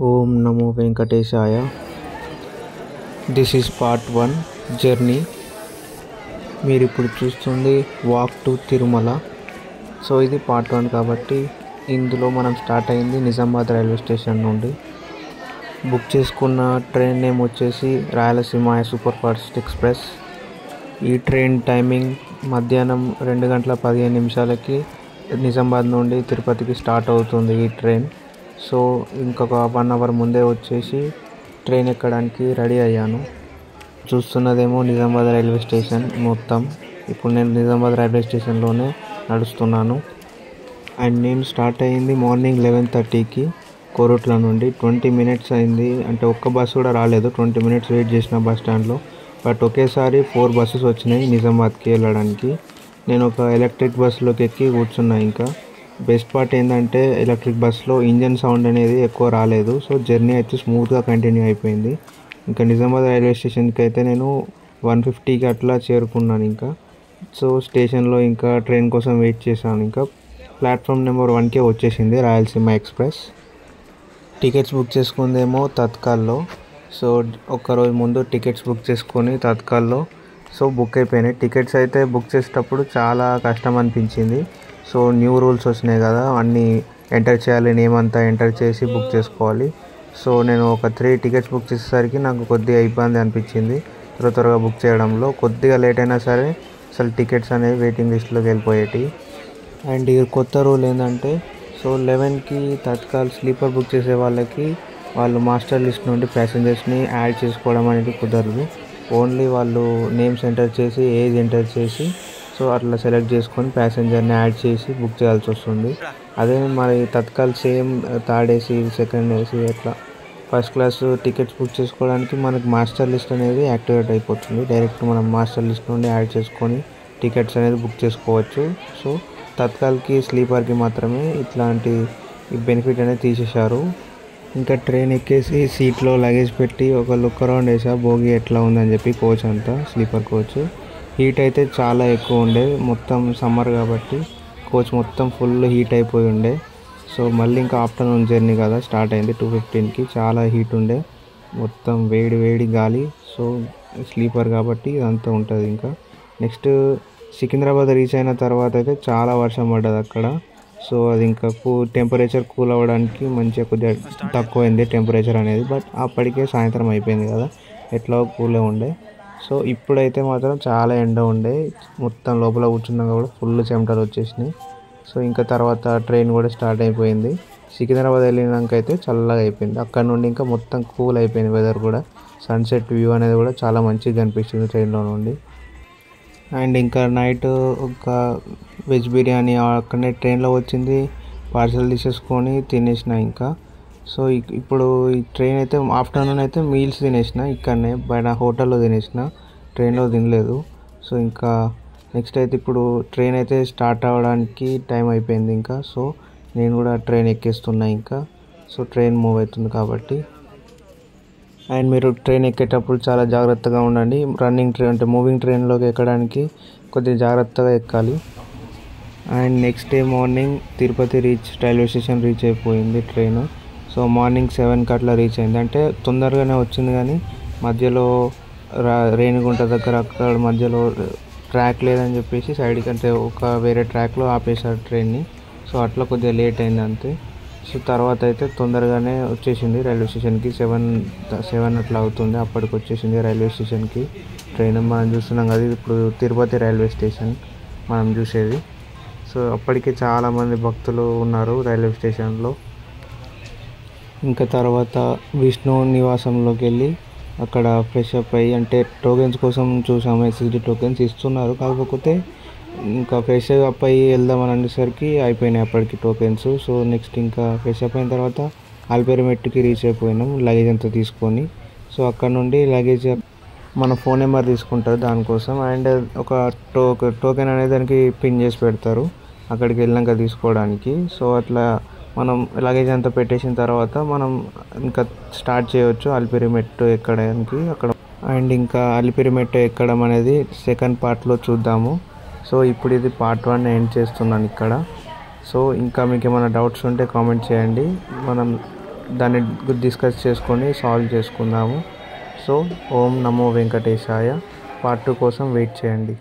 Om Namo Venkatesaya. This is part 1 journey. మీరు ఇప్పుడు చూస్తుంది వాక్ టు తిరుమల. సో ఇది పార్ట్ 1 కాబట్టి ఇందులో మనం స్టార్ట్ అయింది నిజామాబాద్ రైల్వే స్టేషన్ నుండి. బుక్ చేసుకున్న ట్రైన్ నేమ్ వచ్చేసి రాయలసీమ సూపర్ ఫాస్ట్ ఎక్స్ప్రెస్. ఈ ట్రైన్ టైమింగ్ మధ్యాహ్నం 2:15 నిజామాబాద్ నుండి తిరుపతికి స్టార్ట్ అవుతుంది ఈ ట్రైన్. సో ఇంకొక 1 అవర్ ముందే వచ్చేసి ట్రైన్ ఎక్కడానికి రెడీ అయ్యాను. చూస్తున్నదేమో నిజామాబాద్ రైల్వే స్టేషన్ మొత్తం. ఇప్పుడు నేను నిజామాబాద్ రైల్వే స్టేషన్లోనే నడుస్తున్నాను. అండ్ నేను స్టార్ట్ అయ్యింది మార్నింగ్ 11:30కి కోరుట్ల నుండి. 20 minutes అయింది, అంటే ఒక్క బస్సు కూడా రాలేదు. 20 minutes వెయిట్ చేసిన బస్ స్టాండ్లో. బట్ ఒకేసారి 4 buses వచ్చినాయి నిజామాబాద్కి వెళ్ళడానికి. నేను ఒక ఎలక్ట్రిక్ బస్సులోకి ఎక్కి కూర్చున్నా. ఇంకా బెస్ట్ పార్ట్ ఏంటంటే ఎలక్ట్రిక్ బస్లో ఇంజన్ సౌండ్ అనేది ఎక్కువ రాలేదు. సో జర్నీ అయితే స్మూత్గా కంటిన్యూ అయిపోయింది. ఇంకా నిజామాబాద్ రైల్వే స్టేషన్కి అయితే నేను 1:50కి అట్లా చేరుకున్నాను. ఇంకా సో స్టేషన్లో ఇంకా ట్రైన్ కోసం వెయిట్ చేశాను. ఇంకా ప్లాట్ఫామ్ నెంబర్ 1కే వచ్చేసింది రాయలసీమ ఎక్స్ప్రెస్. టికెట్స్ బుక్ చేసుకుందేమో తత్కాల్లో. సో ఒక్కరోజు ముందు టికెట్స్ బుక్ చేసుకొని తత్కాల్లో సో బుక్ అయిపోయినాయి. టికెట్స్ అయితే బుక్ చేసేటప్పుడు చాలా కష్టం అనిపించింది. సో న్యూ రూల్స్ వచ్చినాయి కదా, అన్నీ ఎంటర్ చేయాలి, నేమ్ అంతా ఎంటర్ చేసి బుక్ చేసుకోవాలి. సో నేను ఒక 3 tickets బుక్ చేసేసరికి నాకు కొద్దిగా ఇబ్బంది అనిపించింది త్వరగా బుక్ చేయడంలో. కొద్దిగా లేట్ అయినా సరే అసలు టికెట్స్ అనేవి వెయిటింగ్ లిస్ట్లోకి వెళ్ళిపోయేటి. అండ్ ఈ కొత్త రూల్ ఏంటంటే సో 11కి తత్కాల్ స్లీపర్ బుక్ చేసే వాళ్ళకి వాళ్ళు మాస్టర్ లిస్ట్ నుండి ప్యాసింజర్స్ని యాడ్ చేసుకోవడం అనేది కుదరదు. ఓన్లీ వాళ్ళు నేమ్స్ ఎంటర్ చేసి ఏజ్ ఎంటర్ చేసి సో అట్లా సెలెక్ట్ చేసుకొని ప్యాసింజర్ని యాడ్ చేసి బుక్ చేయాల్సి వస్తుంది. అదే మరి Tatkal same third AC, second AC అట్లా ఫస్ట్ క్లాస్ టికెట్స్ బుక్ చేసుకోవడానికి మనకి మాస్టర్ లిస్ట్ అనేది యాక్టివేట్ అయిపోతుంది. డైరెక్ట్ మనం మాస్టర్ లిస్ట్ నుండి యాడ్ చేసుకొని టికెట్స్ అనేది బుక్ చేసుకోవచ్చు. సో తత్కాల్కి స్లీపర్కి మాత్రమే ఇట్లాంటి బెనిఫిట్ అనేది తీసేశారు. ఇంకా ట్రైన్ ఎక్కేసి సీట్లో లగేజ్ పెట్టి ఒక లుక్ అరౌండ్ వేసా, బోగి ఎట్లా ఉందని చెప్పి కోచ్ అంతా, స్లీపర్ కోచ్. హీట్ అయితే చాలా ఎక్కువ ఉండే, మొత్తం సమ్మర్ కాబట్టి కోచ్ మొత్తం ఫుల్ హీట్ అయిపోయి ఉండే. సో మళ్ళీ ఇంకా ఆఫ్టర్నూన్ జర్నీ కదా స్టార్ట్ అయింది 2:15కి. చాలా హీట్ ఉండే, మొత్తం వేడి వేడి గాలి. సో స్లీపర్ కాబట్టి ఇదంతా ఉంటుంది. ఇంకా నెక్స్ట్ సికింద్రాబాద్ రీచ్ అయిన తర్వాత అయితే చాలా వర్షం పడ్డది అక్కడ. సో అది ఇంకా టెంపరేచర్ కూల్ అవ్వడానికి మంచిగా కొద్దిగా తక్కువైంది టెంపరేచర్ అనేది. బట్ అప్పటికే సాయంత్రం అయిపోయింది కదా, ఎట్లా కూలే ఉండే. సో ఇప్పుడైతే మాత్రం చాలా ఎండ ఉండే, మొత్తం లోపల కూర్చున్నాక కూడా ఫుల్ చెమటలు వచ్చేసినాయి. సో ఇంకా తర్వాత ట్రైన్ కూడా స్టార్ట్ అయిపోయింది. సికింద్రాబాద్ వెళ్ళినాక అయితే చల్లగా అయిపోయింది. అక్కడ నుండి ఇంకా మొత్తం కూల్ అయిపోయింది వెదర్ కూడా. సన్సెట్ వ్యూ అనేది కూడా చాలా మంచిగా కనిపిస్తుంది ట్రైన్లో నుండి. అండ్ ఇంకా నైట్ ఒక వెజ్ బిర్యానీ అక్కడనే ట్రైన్లో వచ్చింది, పార్సల్ తీసేసుకొని తినేసిన. ఇంకా సో ఇప్పుడు ఈ ట్రైన్ అయితే ఆఫ్టర్నూన్ అయితే మీల్స్ తినేసిన ఇక్కడనే బయట హోటల్లో తినేసిన, ట్రైన్లో తినలేదు. సో ఇంకా నెక్స్ట్ అయితే ఇప్పుడు ట్రైన్ అయితే స్టార్ట్ అవ్వడానికి టైం అయిపోయింది ఇంకా. సో నేను కూడా ట్రైన్ ఎక్కేస్తున్నా ఇంకా. సో ట్రైన్ మూవ్ అవుతుంది కాబట్టి. అండ్ మీరు ట్రైన్ ఎక్కేటప్పుడు చాలా జాగ్రత్తగా ఉండండి. రన్నింగ్ ట్రైన్ అంటే మూవింగ్ ట్రైన్లోకి ఎక్కడానికి కొద్దిగా జాగ్రత్తగా ఎక్కాలి. And next day morning Tirupati railway station reach అయిపోయింది ట్రైన్. సో మార్నింగ్ 7కి అట్లా రీచ్ అయింది. అంటే తొందరగానే వచ్చింది కానీ మధ్యలో రేణిగుంట దగ్గర అక్కడ మధ్యలో ట్రాక్ లేదని చెప్పేసి సైడ్కి అంటే ఒక వేరే ట్రాక్లో ఆపేశారు ట్రైన్ని. సో అట్లా కొద్దిగా లేట్ అయింది అంతే. సో తర్వాత అయితే తొందరగానే వచ్చేసింది రైల్వే స్టేషన్కి. 7 అట్లా అవుతుంది, అప్పటికి వచ్చేసింది రైల్వే స్టేషన్కి ట్రైన్. మనం చూస్తున్నాం కదా ఇప్పుడు తిరుపతి రైల్వే స్టేషన్ మనం చూసేది. సో అప్పటికే చాలామంది భక్తులు ఉన్నారు రైల్వే స్టేషన్లో. ఇంకా తర్వాత విష్ణు నివాసంలోకి వెళ్ళి అక్కడ ఫ్రెష్ అప్ అయ్యి, అంటే టోకెన్స్ కోసం చూసాము, SSD టోకెన్స్ ఇస్తున్నారు. కాకపోతే ఇంకా ఫ్రెష్ అప్ అయ్యి వెళ్దామని అనేసరికి అయిపోయినాయి అప్పటికి టోకెన్స్. సో నెక్స్ట్ ఇంకా ఫ్రెష్ అప్ అయిన తర్వాత అల్పిరిమెట్కి రీచ్ అయిపోయినాం లగేజ్ అంతా తీసుకొని. సో అక్కడ నుండి లగేజ్ మన ఫోన్ నెంబర్ తీసుకుంటారు దానికోసం. అండ్ ఒక టోకెన్ అనేది దానికి పిన్ చేసి పెడతారు అక్కడికి వెళ్ళాక తీసుకోవడానికి. సో అట్లా మనం లగేజ్ అంతా పెట్టేసిన తర్వాత మనం ఇంకా స్టార్ట్ చేయవచ్చు అల్పిరిమెట్టు ఎక్కడానికి అక్కడ. అండ్ ఇంకా అల్పిరిమెట్టు ఎక్కడం అనేది సెకండ్ పార్ట్లో చూద్దాము. సో ఇప్పుడు ఇది పార్ట్ 1 ఎండ్ చేస్తున్నాను ఇక్కడ. సో ఇంకా మీకు ఏమైనా డౌట్స్ ఉంటే కామెంట్ చేయండి. మనం దాన్ని డిస్కస్ చేసుకొని సాల్వ్ చేసుకుందాము. సో ఓం నమో వెంకటేశాయ. పార్ట్ 2 కోసం వెయిట్ చేయండి.